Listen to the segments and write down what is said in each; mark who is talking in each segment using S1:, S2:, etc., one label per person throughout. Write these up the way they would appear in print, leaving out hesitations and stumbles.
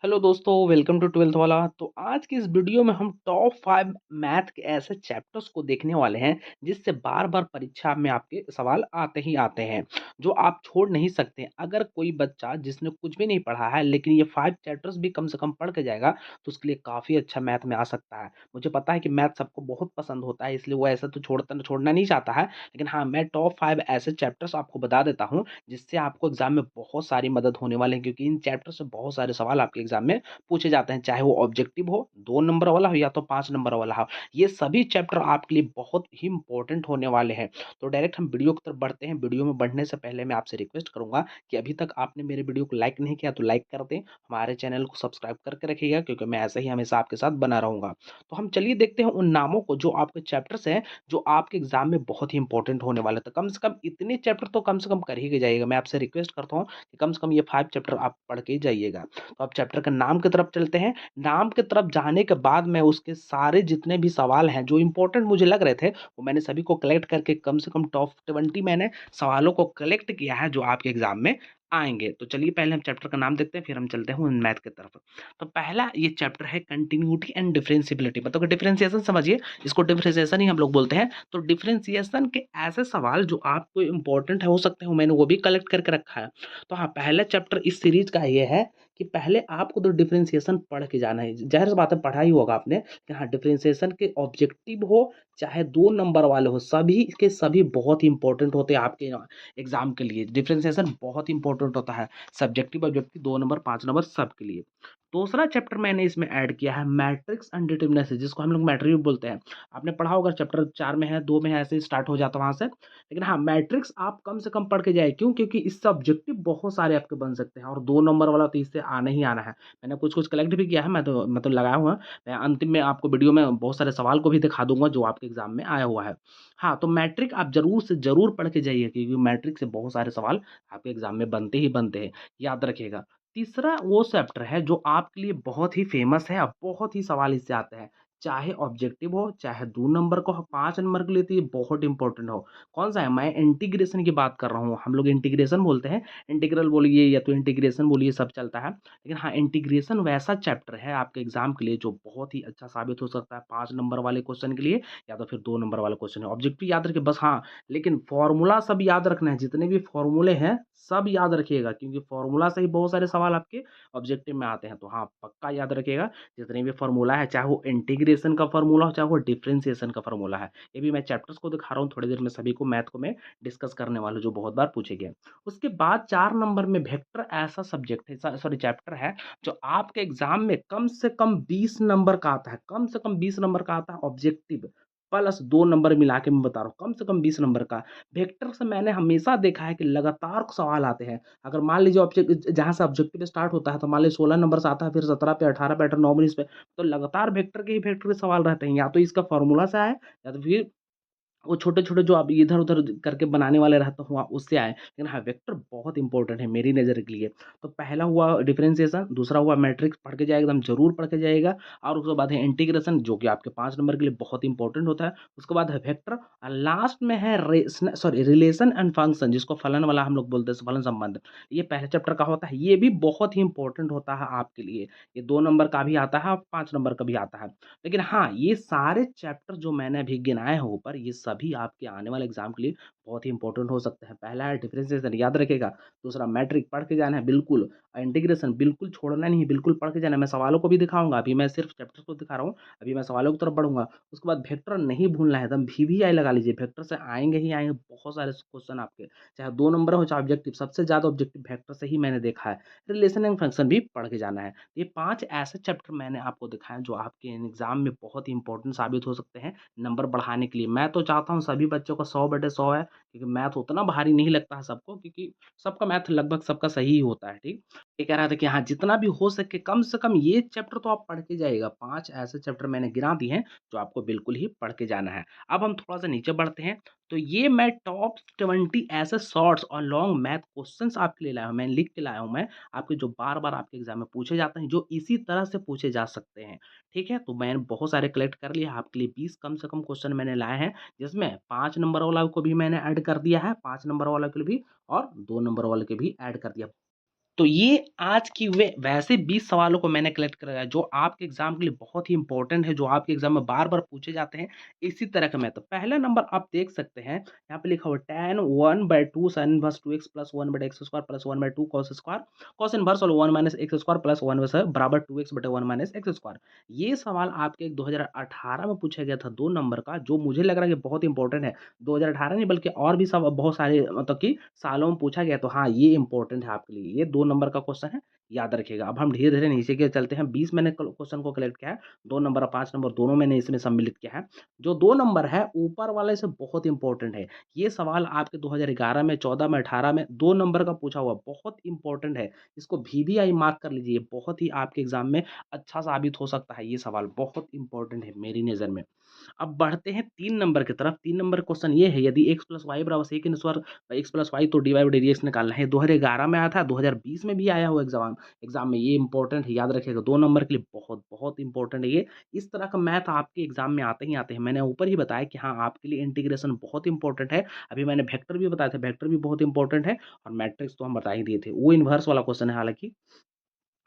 S1: Hello दोस्तों, welcome to twelfth वाला। तो आज की इस वीडियो में हम टॉप 5 मैथ के ऐसे चैप्टर्स को देखने वाले हैं जिससे बार बार परीक्षा में आपके सवाल आते ही आते हैं, जो आप छोड़ नहीं सकते। अगर कोई बच्चा जिसने कुछ भी नहीं पढ़ा है लेकिन ये 5 चैप्टर्स भी कम से कम पढ़ के जाएगा तो उसके लिए काफ़ी अच्छा मैथ में आ सकता है। मुझे पता है कि मैथ सबको बहुत पसंद होता है, इसलिए वो ऐसा तो छोड़ना नहीं चाहता है। लेकिन हाँ, मैं टॉप 5 ऐसे चैप्टर्स आपको बता देता हूँ जिससे आपको एग्जाम में बहुत सारी मदद होने वाले हैं, क्योंकि इन चैप्टर से बहुत सारे सवाल आपके एग्जाम में पूछे जाते हैं, चाहे वो ऑब्जेक्टिव हो, 2 नंबर वाला हो या तो 5 नंबर वाला हो। ये सभी चैप्टर आपके लिए बहुत ही इंपॉर्टेंट होने वाले हैं। तो डायरेक्ट हम वीडियो की तरफ बढ़ते हैं। वीडियो में बढ़ने से पहले मैं आपसे रिक्वेस्ट करूँगा कि अभी तक आपने मेरे वीडियो को लाइक नहीं किया तो लाइक कर दें। हमारे चैनल को सब्सक्राइब करके रखिएगा, क्योंकि मैं ऐसे ही हमेशा आपके साथ बना रहूँगा। तो हम चलिए देखते हैं उन नामों को जो आपके चैप्टर्स हैं, जो आपके एग्जाम में बहुत ही इंपॉर्टेंट होने वाले हैं। तो कम से कम इतने चैप्टर तो कम से कम कर ही के जाइएगा। मैं आपसे रिक्वेस्ट करता हूँ कि कम से कम ये 5 चैप्टर आप पढ़ के ही जाइएगा। तो अब चैप्टर के नाम की तरफ चलते हैं। नाम की तरफ जाने के बाद मैं उसके सारे जितने भी सवाल हैं जो इंपॉर्टेंट मुझे लग रहे थे, वो मैंने सभी को कलेक्ट करके कम से कम टॉप 20 मैंने सवालों को कलेक्ट किया है जो आपके एग्जाम में आएंगे। तो चलिए पहले हम चैप्टर का नाम देखते हैं, फिर हम चलते हैं मैथ की तरफ। तो पहला ये चैप्टर है कंटिन्यूटी एंड डिफरेंशिएबिलिटी। मतलब कि डिफरेंशिएशन समझिए, इसको डिफरेंशिएशन ही हम लोग बोलते हैं। तो डिफरेंशिएशन के ऐसे सवाल जो आपको इंपॉर्टेंट है हो सकते हैं, मैंने वो भी कलेक्ट करके रखा है। तो हाँ, पहला चैप्टर इस सीरीज का ये है कि पहले आपको तो डिफरेंशिएशन पढ़ के जाना है। ज़ाहिर सी बात है, पढ़ा ही होगा आपने कि हाँ, डिफरेंशिएशन के ऑब्जेक्टिव हो चाहे 2 नंबर वाले हो, सभी के सभी बहुत ही इंपॉर्टेंट होते हैं आपके एग्जाम के लिए। डिफरेंशिएशन बहुत इंपॉर्टेंट होता है, सब्जेक्टिव ऑब्जेक्टिव 2 नंबर 5 नंबर सबके लिए। दूसरा चैप्टर मैंने इसमें ऐड किया है मैट्रिक्स एंड डिटरमिनेंट, जिसको हम लोग मैट्रिक्स बोलते हैं। आपने पढ़ा होगा, चैप्टर 4 में है, 2 में है, ऐसे ही स्टार्ट हो जाता है वहाँ से। लेकिन हाँ, मैट्रिक्स आप कम से कम पढ़ के जाए। क्यों? क्योंकि इससे ऑब्जेक्टिव बहुत सारे आपके बन सकते हैं और 2 नंबर वाला तो इससे आना ही आना है। मैंने कुछ-कुछ कलेक्ट भी किया है, मैं तो मतलब लगाया हुआ है। मैं अंतिम में आपको वीडियो में बहुत सारे सवाल को भी दिखा दूँगा जो आपके एग्ज़ाम में आया हुआ है। हाँ, तो मैट्रिक आप ज़रूर से ज़रूर पढ़ के जाइए, क्योंकि मैट्रिक से बहुत सारे सवाल आपके एग्ज़ाम में बनते ही बनते हैं, याद रखिएगा। तीसरा वो चैप्टर है जो आपके लिए बहुत ही फ़ेमस है, अब बहुत ही सवाल इससे आते हैं। चाहे ऑब्जेक्टिव हो, चाहे 2 नंबर का हो, 5 नंबर के लिए तो ये बहुत इम्पोर्टेंट हो। कौन-सा है? मैं इंटीग्रेशन की बात कर रहा हूँ। हम लोग इंटीग्रेशन बोलते हैं, इंटीग्रल बोलिए या तो इंटीग्रेशन बोलिए, सब चलता है। लेकिन हाँ, इंटीग्रेशन वैसा चैप्टर है आपके एग्ज़ाम के लिए जो बहुत ही अच्छा साबित हो सकता है 5 नंबर वाले क्वेश्चन के लिए या तो फिर 2 नंबर वाला क्वेश्चन है। ऑब्जेक्टिव याद रखिए बस, हाँ, लेकिन फ़ॉर्मूला सब याद रखना है, जितने भी फ़ॉर्मूले हैं, सब याद रखिएगा, क्योंकि फ़ॉर्मूला से ही बहुत सारे सवाल आपके ऑब्जेक्टिव में आते हैं। तो हाँ, पक्का याद रखिएगा, जितने भी फ़ॉर्मूला है, चाहे वो इंटीग्रेशन का फ़ॉर्मूला हो, चाहे वो डिफरेंशिएशन का फ़ॉर्मूला है। ये भी मैं चैप्टर्स को दिखा रहा हूँ, थोड़ी देर में सभी को मैथ को मैं डिस्कस करने वाला हूँ, जो बहुत बार पूछे गए। उसके बाद 4 नंबर में वेक्टर ऐसा सब्जेक्ट है, सॉरी चैप्टर है, जो आपके एग्ज़ाम में कम से कम 20 नंबर का आता है, कम से कम 20 नंबर का आता है ऑब्जेक्टिव, प्लस 2 नंबर मिला के मैं बता रहा हूँ, कम से कम 20 नंबर का। वेक्टर से मैंने हमेशा देखा है कि लगातार सवाल आते हैं। अगर मान लीजिए जहाँ से ऑब्जेक्टिव स्टार्ट होता है, तो मान लीजिए 16 नंबर से आता है, फिर 17 पे, 18 पे, 18 19 पे, तो लगातार वेक्टर के सवाल रहते हैं। या तो इसका फ़ॉर्मूला से आए या तो फिर वो छोटे-छोटे जो आप इधर-उधर करके बनाने वाले रहते हो उससे आए। लेकिन हाँ, वेक्टर बहुत इंपॉर्टेंट है मेरी नज़र के लिए। तो पहला हुआ डिफरेंशिएशन, दूसरा हुआ मैट्रिक्स, पढ़ के जाइएगा, एकदम ज़रूर पढ़ के जाइएगा। और उसके बाद है इंटीग्रेशन, जो कि आपके 5 नंबर के लिए बहुत इंपॉर्टेंट होता है। उसके बाद है वेक्टर और लास्ट में है रिलेशन एंड फंक्शन, जिसको फलन वाला हम लोग बोलते हैं, फलन संबंध। ये पहले चैप्टर का होता है, ये भी बहुत ही इंपॉर्टेंट होता है आपके लिए। ये 2 नंबर का भी आता है और 5 नंबर का भी आता है। लेकिन हाँ, ये सारे चैप्टर जो मैंने अभी गिनाए हैं ऊपर, ये सभी आपके आने वाले एग्ज़ाम के लिए बहुत ही इंपॉर्टेंट हो सकते हैं। पहला है डिफरेंशिएशन, याद रखिएगा। दूसरा मैट्रिक, पढ़ के जाना है बिल्कुल। इंटीग्रेशन बिल्कुल छोड़ना नहीं है, बिल्कुल पढ़ के जाना है। मैं सवालों को भी दिखाऊँगा, अभी मैं सिर्फ चैप्टर्स को दिखा रहा हूँ, अभी मैं सवालों की तरफ बढ़ूँगा। उसके बाद वेक्टर नहीं भूलना है, एकदम वीवीआई लगा लीजिए, वेक्टर से आएँगे ही आएँगे बहुत सारे क्वेश्चन आपके, चाहे 2 नंबर हो चाहे ऑब्जेक्टिव, सबसे ज़्यादा ऑब्जेक्टिव वेक्टर से ही मैंने देखा है। रिलेशन एंड फंक्शन भी पढ़ के जाना है। ये 5 ऐसे चैप्टर मैंने आपको दिखाए जो आपके एग्ज़ाम में बहुत ही इंपॉर्टेंट साबित हो सकते हैं नंबर बढ़ाने के लिए। मैं तो चाहता हूँ सभी बच्चों का 100/100 है, क्योंकि मैथ उतना भारी नहीं लगता है सबको, क्योंकि सबका मैथ लगभग सबका सही ही होता है, ठीक? ये कह रहा था कि हाँ, जितना भी हो सके कम से कम ये चैप्टर तो आप पढ़ के जाइएगा। 5 ऐसे चैप्टर मैंने गिना दिए हैं जो आपको बिल्कुल ही पढ़ के जाना है। अब हम थोड़ा-सा नीचे बढ़ते हैं, तो ये मैं टॉप 20 ऐसे शॉर्ट्स और लॉन्ग मैथ क्वेश्चन्स आपके लिए लाया हूँ, मैं लिख के लाया हूँ मैं। आपके जो बार-बार आपके एग्ज़ाम में पूछे जाते हैं, जो इसी तरह से पूछे जा सकते हैं, ठीक है? तो मैंने बहुत सारे कलेक्ट कर लिए, आपके लिए 20 कम से कम क्वेश्चन मैंने लाए हैं, जिसमें 5 नंबर वाला को भी मैंने ऐड कर दिया है, 5 नंबर वाला के लिए भी और 2 नंबर वाले के भी ऐड कर दिया। तो ये आज की वे वैसे 20 सवालों को मैंने कलेक्ट करा है, जो आपके एग्ज़ाम के लिए बहुत ही इम्पोर्टेंट है, जो आपके एग्ज़ाम में बार-बार पूछे जाते हैं, इसी तरह का मैथ। पहला नंबर आप देख सकते हैं, यहाँ पे लिखा हुआ है tan 1/2 sin inverse 2x plus 1/x square plus 1/2 cos square, cos inverse और 1 माइनस x स्क्वायर प्लस 1 वैसे बराबर 2x बटे 1 माइनस x स्क्वायर। ये सवाल आपके 2018 में पूछा गया था 2 नंबर का, जो मुझे लग रहा है कि बहुत इंपॉर्टेंट है। 2018 नहीं बल्कि और भी सब बहुत सारे मतलब कि सालों में पूछा गया, तो हाँ, ये इम्पोर्टेंट है आपके लिए। ये 2 नंबर का क्वेश्चन है, याद रखिएगा। अब हम धीरे-धीरे नीचे की ओर चलते हैं। 20 मैंने क्वेश्चन को कलेक्ट किया है, 2 नंबर और 5 नंबर दोनों मैंने इसमें सम्मिलित किया है। जो 2 नंबर है, ऊपर वाले से बहुत इम्पोर्टेंट है। ये सवाल आपके 2011 में, 14 में, 18 में 2 नंबर का पूछा हुआ, बहुत इम्पोर्टेंट है। इसको वीवीआई मार्क कर लीजिए, बहुत ही आपके एग्ज़ाम में अच्छा साबित हो सकता है ये सवाल, बहुत इम्पोर्टेंट है मेरी नज़र में। अब बढ़ते हैं 3 नंबर की तरफ। 3 नंबर क्वेश्चन ये है, यदि x प्लस वाई बराबर sec square x plus y तो d y by d x निकालना है। 2011 में आया था, 2020 में भी आया हुआ एग्जाम एग्जाम में। ये इंपॉर्टेंट है, याद रखिएगा। 2 नंबर के लिए बहुत बहुत इंपॉर्टेंट है ये। इस तरह का मैथ आपके एग्जाम में आते ही आते हैं। मैंने ऊपर ही बताया कि हाँ, आपके लिए इंटीग्रेशन बहुत इंपॉर्टेंट है। अभी मैंने वेक्टर भी बताया था, वेक्टर भी बहुत इंपॉर्टेंट है। और मैट्रिक्स तो हम बता ही दिए थे, वो इन्वर्स वाला क्वेश्चन है हालांकि।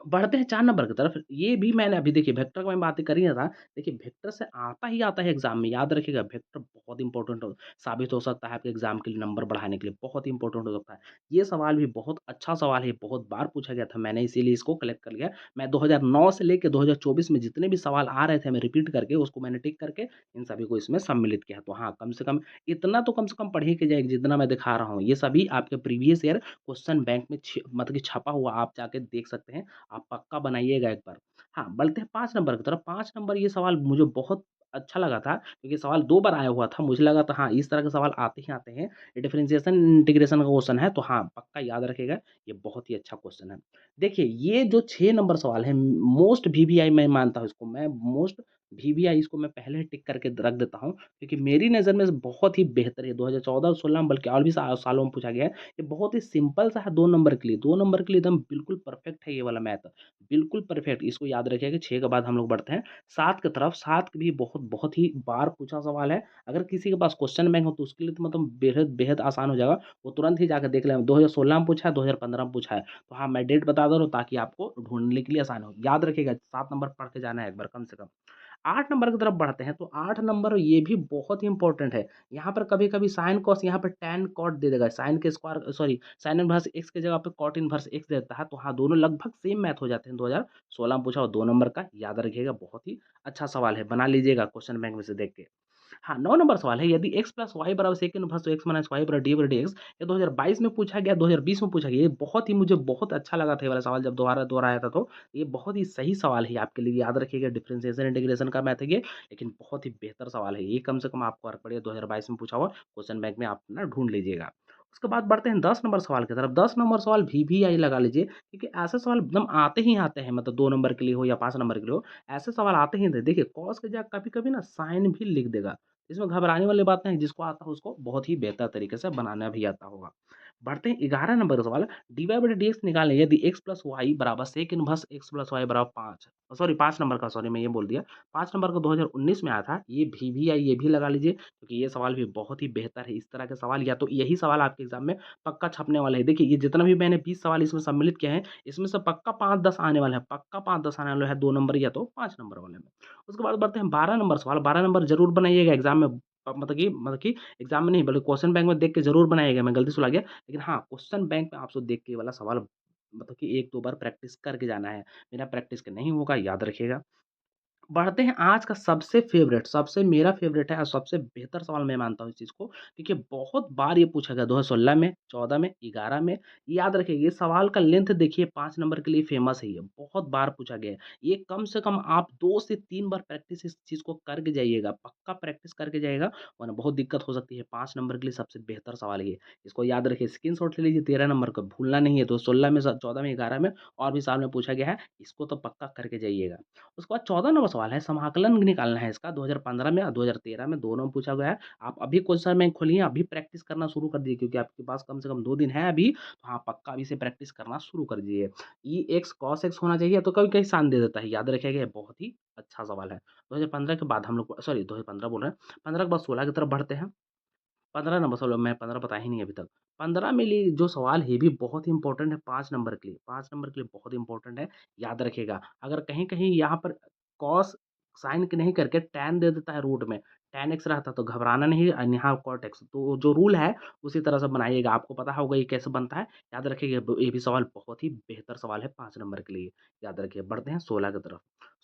S1: बढ़ते हैं 4 नंबर की तरफ। ये भी मैंने अभी देखिए वेक्टर का मैं बातें कर ही रहा था। देखिए वेक्टर से आता ही आता है एग्ज़ाम में, याद रखिएगा वेक्टर बहुत इम्पोर्टेंट साबित हो सकता है आपके एग्ज़ाम के लिए, नंबर बढ़ाने के लिए बहुत ही इम्पोर्टेंट हो सकता है। ये सवाल भी बहुत अच्छा सवाल है, बहुत बार पूछा गया था, मैंने इसीलिए इसको कलेक्ट कर लिया। मैं 2009 से लेके 2024 में जितने भी सवाल आ रहे थे, मैं रिपीट करके उसको मैंने टिक करके इन सभी को इसमें सम्मिलित किया। तो हाँ, कम से कम इतना तो कम से कम पढ़ ही के जाइए जितना मैं दिखा रहा हूँ। ये सभी आपके प्रीवियस ईयर क्वेश्चन बैंक में मतलब कि छपा हुआ, आप जाके देख सकते हैं। आप पक्का बनाइएगा एक बार। हाँ, बढ़ते हैं 5 नंबर की तरफ। 5 नंबर ये सवाल मुझे बहुत अच्छा लगा था, क्योंकि सवाल 2 बार आया हुआ था। मुझे लगा था हाँ, इस तरह के सवाल आते ही आते हैं। ये डिफरेंशिएशन इंटीग्रेशन का क्वेश्चन है, तो हाँ, पक्का याद रखिएगा, ये बहुत ही अच्छा क्वेश्चन है। देखिए, ये जो 6 नंबर सवाल है, मोस्ट वीवीआई मैं मानता हूँ इसको, मैं मोस्ट वीवीआई इसको मैं पहले ही टिक करके रख देता हूँ, क्योंकि मेरी नज़र में बहुत ही बेहतर है। 2014-16 में बल्कि और भी सालों में पूछा गया है। ये बहुत ही सिंपल सा है 2 नंबर के लिए। 2 नंबर के लिए एकदम बिल्कुल परफेक्ट है ये वाला मैथ। बिल्कुल परफेक्ट, इसको याद रखिएगा। 6 के बाद हम लोग बढ़ते हैं 7 की तरफ। 7 भी बहुत बहुत ही बार पूछा सवाल है। अगर किसी के पास क्वेश्चन बैंक हो तो उसके लिए तो मतलब बेहद बेहद आसान हो जाएगा। वो तुरंत ही जाकर देख लें। 2016 में पूछा है, 2015 में पूछा है। तो हाँ, मैं डेट बता दे रहा हूँ ताकि आपको ढूँढने के लिए आसान हो। याद रखिएगा, 7 नंबर पढ़ के जाना है एक बार कम से कम। 8 नंबर की तरफ बढ़ते हैं, तो 8 नंबर ये भी बहुत ही इंपॉर्टेंट है। यहाँ पर कभी-कभी साइन कॉस, यहाँ पर टैन कॉट दे देगा। साइन के square sorry sine inverse x की जगह पे कॉट इनवर्स एक्स देता है। तो हाँ, दोनों लगभग सेम मैथ हो जाते हैं। 2016 में पूछा हुआ 2 नंबर का, याद रखिएगा, बहुत ही अच्छा सवाल है। बना लीजिएगा क्वेश्चन बैंक में से देख के। हाँ, 9 नंबर सवाल है, यदि x प्लस वाई बराबर sec inverse x minus y बराबर डी बाई dx, ये 2022 में पूछा गया, 2020 में पूछा गया। ये बहुत ही मुझे बहुत अच्छा लगा था ये वाला सवाल, जब दोबारा दोहराया था तो। ये बहुत ही सही सवाल है आपके लिए, याद रखिएगा। डिफरेंशिएशन इंटीग्रेशन का मैथ है ये, लेकिन बहुत ही बेहतर सवाल है ये। कम से कम आपको पड़ेगा 2022 में पूछा हुआ, क्वेश्चन बैंक में आप ना ढूंढ लीजिएगा। उसके बाद बढ़ते हैं 10 नंबर सवाल की तरफ। 10 नंबर सवाल वीवीआई लगा लीजिए, क्योंकि ऐसे सवाल एकदम आते ही आते हैं, मतलब 2 नंबर के लिए हो या 5 नंबर के लिए हो, ऐसे सवाल आते ही थे। देखिए, कॉस की जगह कभी-कभी ना साइन भी लिख देगा। इसमें घबराने वाली बात नहीं है, जिसको आता है उसको बहुत ही बेहतर तरीके से बनाना भी आता होगा। बढ़ते हैं 11 नंबर का सवाल, dy बाई dx निकालें, यदि x प्लस वाई बराबर sec inverse x plus y बराबर 5, सॉरी 5 नंबर का, सॉरी मैं ये बोल दिया। 5 नंबर का 2019 में आया था। ये वीवीआई ये भी लगा लीजिए, क्योंकि ये सवाल भी बहुत ही बेहतर है। इस तरह के सवाल या तो यही सवाल आपके एग्जाम में पक्का छपने वाले हैं। देखिए, ये जितना भी मैंने 20 सवाल इसमें सम्मिलित किए हैं, इसमें से पक्का 5-10 आने वाले हैं, पक्का 5-10 आने वाले हैं, 2 नंबर या तो 5 नंबर वाले में। उसके बाद बढ़ते हैं 12 नंबर सवाल। 12 नंबर जरूर बनाइएगा एग्जाम में, मतलब कि एग्जाम में नहीं बल्कि क्वेश्चन बैंक में देख के जरूर बनाइएगा। मैं गलती से बोला गया, लेकिन हाँ, क्वेश्चन बैंक में आपसे देख के ये वाला सवाल मतलब कि 1-2 बार प्रैक्टिस करके जाना है। बिना प्रैक्टिस के नहीं होगा, याद रखिएगा। बढ़ते हैं आज का सबसे फ़ेवरेट, सबसे मेरा फ़ेवरेट है और सबसे बेहतर सवाल मैं मानता हूँ इस चीज़ को, क्योंकि बहुत बार ये पूछा गया, 2016 में, 14 में, 11 में। याद रखिए, ये सवाल का लेंथ देखिए, 5 नंबर के लिए फ़ेमस है ये, बहुत बार पूछा गया है। ये कम से कम आप 2 से 3 बार प्रैक्टिस इस चीज़ को करके जाइएगा, पक्का प्रैक्टिस करके जाइएगा, वरना बहुत दिक्कत हो सकती है। 5 नंबर के लिए सबसे बेहतर सवाल है ये। इसको याद रखिए, स्क्रीनशॉट ले लीजिए। 13 नंबर का भूलना नहीं है, तो 16 में, 14 में, 11 में और भी साल में पूछा गया है। इसको तो पक्का करके जाइएगा। उसके बाद 14 नंबर सवाल है, समाकलन निकालना है इसका। 2015 में और 2013 में दोनों में पूछा गया है। आप अभी क्वेश्चन बैंक खोलिए, अभी प्रैक्टिस करना शुरू कर दीजिए, क्योंकि आपके पास कम से कम 2 दिन है अभी। तो हाँ, पक्का अभी से प्रैक्टिस करना शुरू कर दीजिए। ई एक्स कॉस एक्स होना चाहिए, तो कभी-कभी साइन दे देता है, याद रखिएगा, ये बहुत ही अच्छा सवाल है। 2015 के बाद हम लोग, सॉरी 2015 बोल रहे हैं, 15 के बाद 16 की तरफ बढ़ते हैं। 15 नंबर सवाल मैं 15 बताया ही नहीं अभी तक। 15 में लिए जो सवाल है ये भी बहुत ही इम्पोर्टेंट है 5 नंबर के लिए, 5 नंबर के लिए बहुत इम्पोर्टेंट है, याद रखिएगा। अगर कहीं-कहीं यहाँ पर कॉस साइन क नहीं करके टैन दे देता है रूट में, टैन एक्स रहता तो घबराना नहीं यहाँ कॉट एक्स, तो जो रूल है उसी तरह से बनाइएगा। आपको पता होगा ये कैसे बनता है, याद रखिएगा। ये भी सवाल बहुत ही बेहतर सवाल है 5 नंबर के लिए, याद रखिए। बढ़ते हैं 16 की तरफ।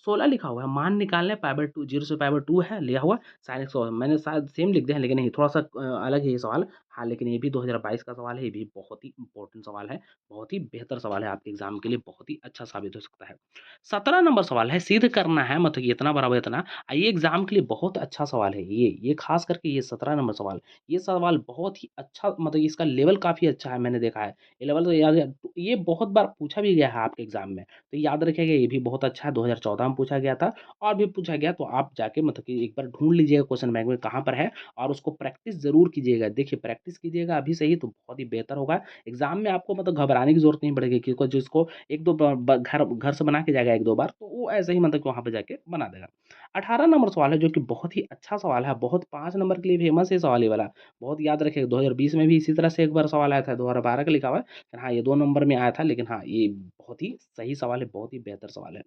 S1: 16 लिखा हुआ है मान निकालने π/2 0 से π/2 है लिया हुआ sin x मैंने शायद सेम लिख दिया है लेकिन नहीं थोड़ा-सा अलग है ये सवाल। हाँ, लेकिन ये भी 2022 का सवाल है, ये भी बहुत ही इम्पोर्टेंट सवाल है, बहुत ही बेहतर सवाल है, आपके एग्ज़ाम के लिए बहुत ही अच्छा साबित हो सकता है। 17 नंबर सवाल है, सिद्ध करना है मतलब कि इतना बराबर इतना। ये एग्ज़ाम के लिए बहुत अच्छा सवाल है ये ख़ास करके ये 17 नंबर सवाल। ये सवाल बहुत ही अच्छा मतलब इसका लेवल काफ़ी अच्छा है मैंने देखा है। ये लेवल तो याद है ये बहुत बार पूछा भी गया है आपके एग्ज़ाम में, तो याद रखिएगा ये भी बहुत अच्छा है, 2014 में पूछा गया था और भी पूछा गया तो आप जाके मतलब कि एक बार ढूँढ लीजिएगा क्वेश्चन बैंक में कहाँ पर है और उसको प्रैक्टिस ज़रूर कीजिएगा। देखिए प्रैक्टिस कीजिएगा अभी से ही तो बहुत ही बेहतर होगा। एग्ज़ाम में आपको मतलब घबराने की ज़रूरत नहीं पड़ेगी क्योंकि जिसको 1-2 ब घर घर से बना के जाएगा 1-2 बार तो वो ऐसे ही मतलब कि वहाँ पे जाके बना देगा। 18 नंबर सवाल है जो कि बहुत ही अच्छा सवाल है, बहुत 5 नंबर के लिए फेमस है सवाल ये वाला। बहुत याद रखिएगा 2020 में भी इसी तरह से एक बार सवाल आया था, 2012 का लिखा हुआ है। लेकिन हाँ, ये 2 नंबर में आया था लेकिन हाँ, ये बहुत ही सही सवाल है, बहुत ही बेहतर सवाल है।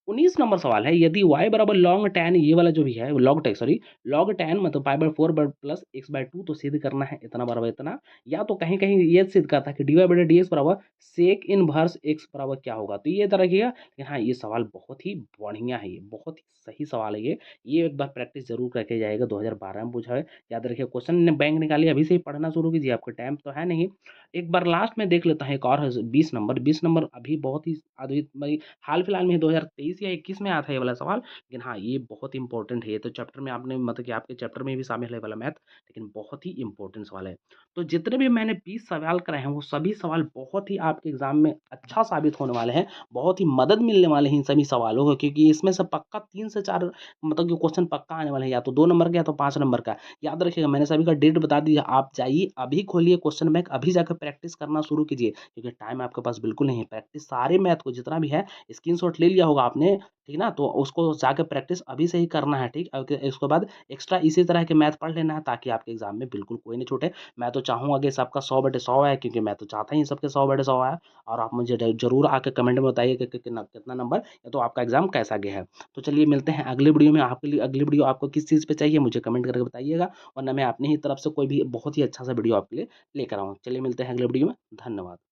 S1: 19 नंबर सवाल है यदि y बराबर log tan ये वाला जो भी है log tan sorry log tan मतलब π/4 प्लस x/2 तो सिद्ध करना है इतना बराबर इतना या तो कहीं-कहीं ये सिद्ध करता है कि dy/dx बराबर sec इनवर्स x बराबर क्या होगा? तो ये तरह रखिएगा कि हाँ, ये सवाल बहुत ही बढ़िया है ये, बहुत ही सही सवाल है ये। ये एक बार प्रैक्टिस ज़रूर करके जाइएगा 2012 में पूछा है। याद रखिए क्वेश्चन बैंक निकालिए अभी से ही पढ़ना शुरू कीजिए, आपका टाइम तो है नहीं। एक बार लास्ट में देख लेते हैं एक और है 20 नंबर अभी बहुत ही अभी मई हाल-फिलहाल में 2023 या 21 में आया था ये वाला सवाल, लेकिन हाँ, ये बहुत इम्पोर्टेंट है। ये तो चैप्टर में आपने मतलब कि आपके चैप्टर में भी शामिल है ये वाला मैथ, लेकिन बहुत ही इम्पोर्टेंट सवाल है। तो जितने भी मैंने 20 सवाल कराए हैं, वो सभी सवाल बहुत ही आपके एग्ज़ाम में अच्छा साबित होने वाले हैं, बहुत ही मदद मिलने वाले हैं इन सभी सवालों को क्योंकि इसमें से पक्का 3 से 4 मतलब कि क्वेश्चन पक्का आने वाले हैं, या तो 2 नंबर का या तो 5 नंबर का। याद रखिएगा मैंने सभी का डेट बता दिया, आप जाइए अभी खोलिए क्वेश्चन बैंक, अभी जाकर प्रैक्टिस करना शुरू कीजिए क्योंकि टाइम आपके पास बिल्कुल नहीं है। प्रैक्टिस सारे मैथ को जितना भी है स्क्रीनशॉट ले लिया होगा आपने, ठीक ना? तो उसको जाके प्रैक्टिस अभी से ही करना है, ठीक? उसके बाद एक्स्ट्रा इसी तरह के मैथ पढ़ लेना है ताकि आपके एग्ज़ाम में बिल्कुल कोई नहीं छूटे। मैं तो चाहूँगा कि सबका 100/100 आए क्योंकि मैं तो चाहता ही सबके 100/100 आए और आप मुझे ड ज़रूर आके कमेंट में बताइए कि कितना कितना नंबर या तो आपका एग्ज़ाम कैसा गया है। तो चलिए मिलते हैं अगली वीडियो में, आपके लिए अगली वीडियो आपको किस चीज़ पे चाहिए मुझे कमेंट करके बताइएगा, वरना मैं अपनी ही तरफ से कोई भी बहुत ही अच्छा-सा वीडियो आपके लिए लेकर आऊँ। चलिए मिलते हैं अगली वीडियो में, धन्यवाद।